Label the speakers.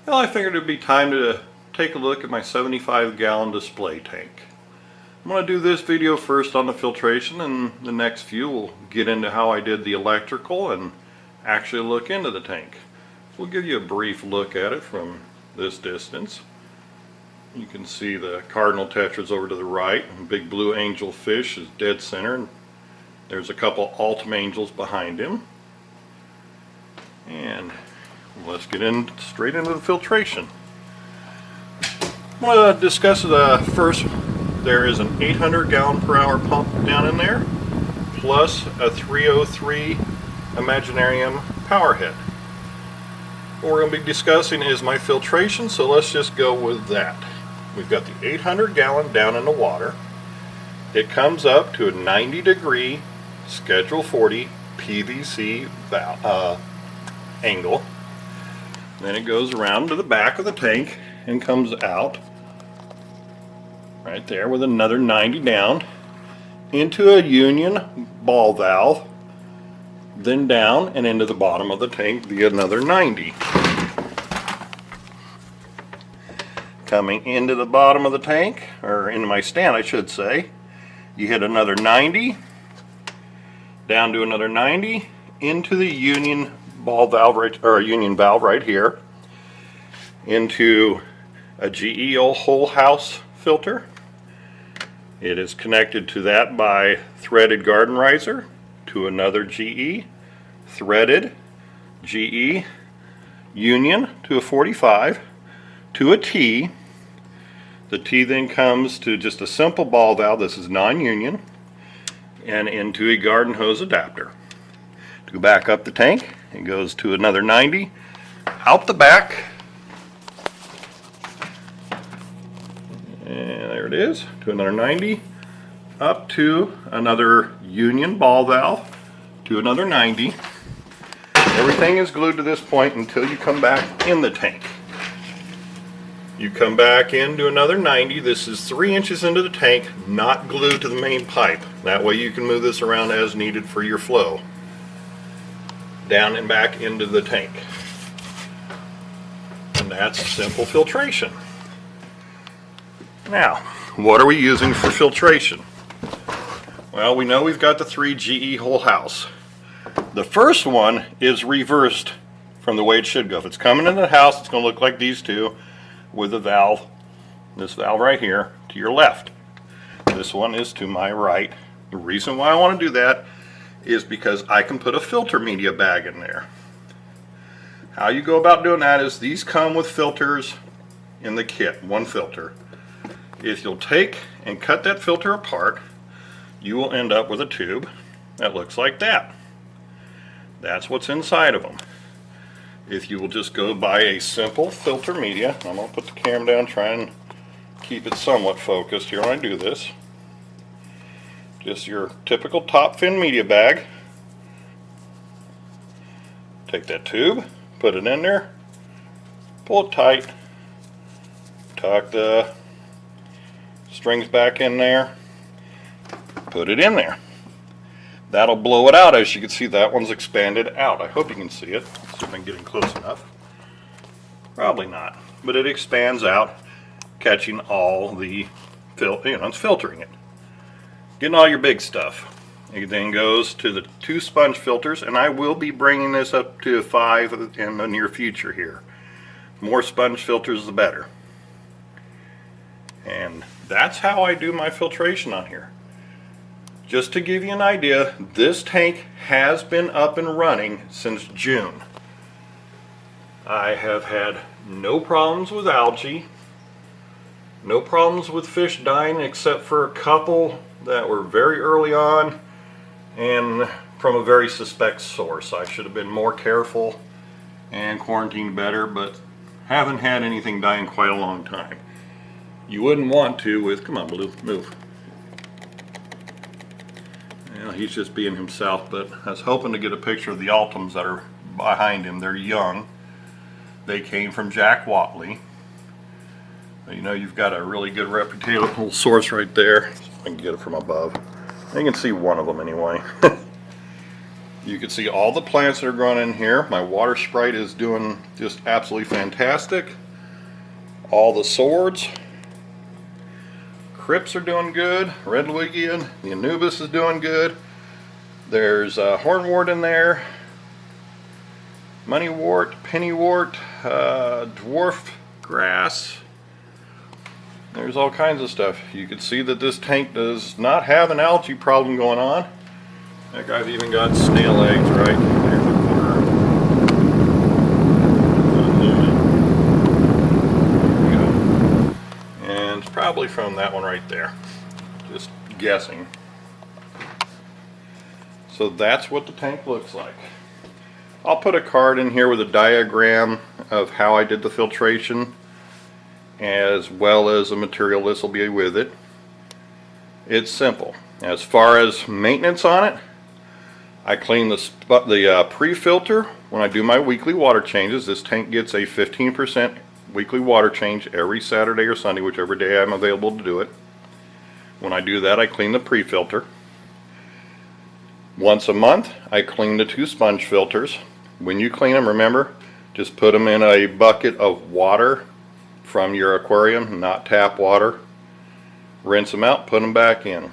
Speaker 1: Well, I figured it'd be time to take a look at my 75-gallon display tank. I'm going to do this video first on the filtration, and the next few will get into how I did the electrical and actually look into the tank. We'll give you a brief look at it from this distance. You can see the cardinal tetras over to the right, and big blue angel fish is dead center, and there's a couple Altum angels behind him. And let's get in straight into the filtration. I'm going to discuss first. There is an 800 gallon per hour pump down in there, plus a 303 Imaginarium power head. What we're going to be discussing is my filtration, so let's just go with that. We've got the 800 gallon down in the water. It comes up to a 90-degree Schedule 40 PVC angle. Then it goes around to the back of the tank and comes out right there with another 90 down into a union ball valve, then down and into the bottom of the tank via another 90. Coming into the bottom of the tank, or into my stand I should say, you hit another 90, down to another 90, into the union ball valve or a union valve right here, into a GE whole house filter. It is connected to that by threaded garden riser to another GE, threaded GE union to a 45 to a T. The T then comes to just a simple ball valve. This is non-union, and into a garden hose adapter. To go back up the tank, it goes to another 90, out the back, and there it is, to another 90, up to another union ball valve, to another 90. Everything is glued to this point until you come back in the tank. You come back into another 90. This is 3 inches into the tank, not glued to the main pipe. That way you can move this around as needed for your flow. Down and back into the tank. And that's simple filtration. Now, what are we using for filtration? Well, we know we've got the 3 GE whole house. The first one is reversed from the way it should go. If it's coming into the house, it's going to look like these two, with the valve, this valve right here, to your left. This one is to my right. The reason why I want to do that is because I can put a filter media bag in there. How you go about doing that is these come with filters in the kit, one filter. If you'll take and cut that filter apart, you will end up with a tube that looks like that. That's what's inside of them. If you will just go buy a simple filter media, I'm going to put the camera down, try and keep it somewhat focused here when I do this. Just your typical top fin media bag. Take that tube, put it in there, pull it tight, tuck the strings back in there, put it in there. That'll blow it out. As you can see, that one's expanded out. I hope you can see it. Let's see if I'm getting close enough. Probably not, but it expands out, catching all the it's filtering it, getting all your big stuff. It then goes to the 2 sponge filters, and I will be bringing this up to 5 in the near future here. More sponge filters the better. And that's how I do my filtration on here. Just to give you an idea, this tank has been up and running since June. I have had no problems with algae, no problems with fish dying except for a couple that were very early on and from a very suspect source. I should have been more careful and quarantined better, but haven't had anything die in quite a long time. You wouldn't want to with, come on Blue, move. Well, he's just being himself, but I was hoping to get a picture of the Altums that are behind him. They're young. They came from Jack Watley. You know, you've got a really good reputable source right there. I can get it from above. You can see one of them anyway. You can see all the plants that are growing in here. My water sprite is doing just absolutely fantastic. All the swords. Crips are doing good. Redwiggian, the Anubis is doing good. There's hornwort in there. Moneywort, pennywort, dwarf grass. There's all kinds of stuff. You can see that this tank does not have an algae problem going on. Heck, I've even got snail eggs right there in the corner. There we go. And it's probably from that one right there. Just guessing. So that's what the tank looks like. I'll put a card in here with a diagram of how I did the filtration, as well as a material list will be with it. It's simple. As far as maintenance on it, I clean the pre-filter when I do my weekly water changes. This tank gets a 15% weekly water change every Saturday or Sunday, whichever day I'm available to do it. When I do that, I clean the pre-filter. Once a month, I clean the 2 sponge filters. When you clean them, remember, just put them in a bucket of water from your aquarium, not tap water. Rinse them out, put them back in.